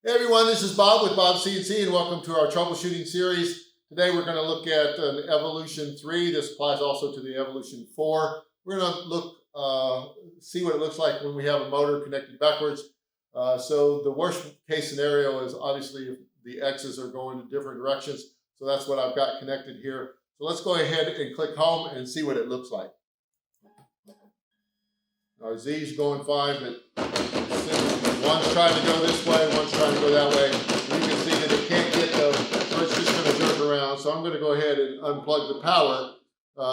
Hey everyone, this is Bob with Bob CNC and welcome to our troubleshooting series. Today we're going to look at an Evolution 3. This applies also to the Evolution 4. We're going to see what it looks like when we have a motor connected backwards. So the worst case scenario is obviously if the X's are going in different directions. So that's what I've got connected here. So let's go ahead and click home and see what it looks like. Our Z's going fine, but one's trying to go this way, one's trying to go that way. You can see that it can't get those, so it's just going to jerk around. So I'm going to go ahead and unplug the power.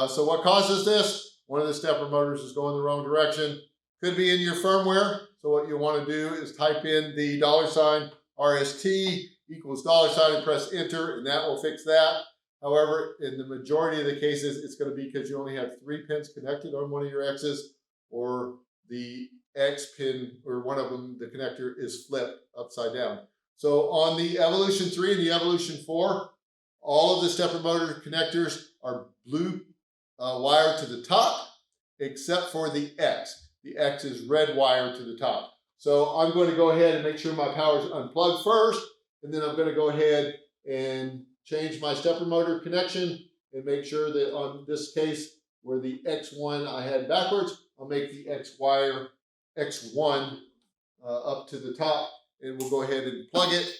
So what causes this? One of the stepper motors is going the wrong direction. Could be in your firmware. So what you want to do is type in the $RST equals $, and press enter, and that will fix that. However, in the majority of the cases, it's going to be because you only have 3 pins connected on one of your X's, or the X pin, or one of them, the connector is flipped upside down. So on the Evolution 3 and the Evolution 4, all of the stepper motor connectors are blue wire to the top, except for the X. The X is red wire to the top. So I'm going to go ahead and make sure my power is unplugged first, and then I'm going to go ahead and change my stepper motor connection and make sure that on this case, where the X1 I had backwards, I'll make the X1 up to the top, and we'll go ahead and plug it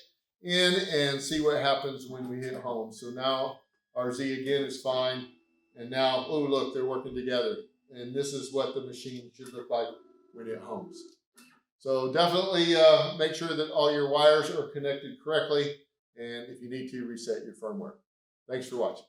in and see what happens when we hit home. So now our Z again is fine, and now, oh look, they're working together. And this is what the machine should look like when it homes. So definitely make sure that all your wires are connected correctly, and if you need to, reset your firmware. Thanks for watching.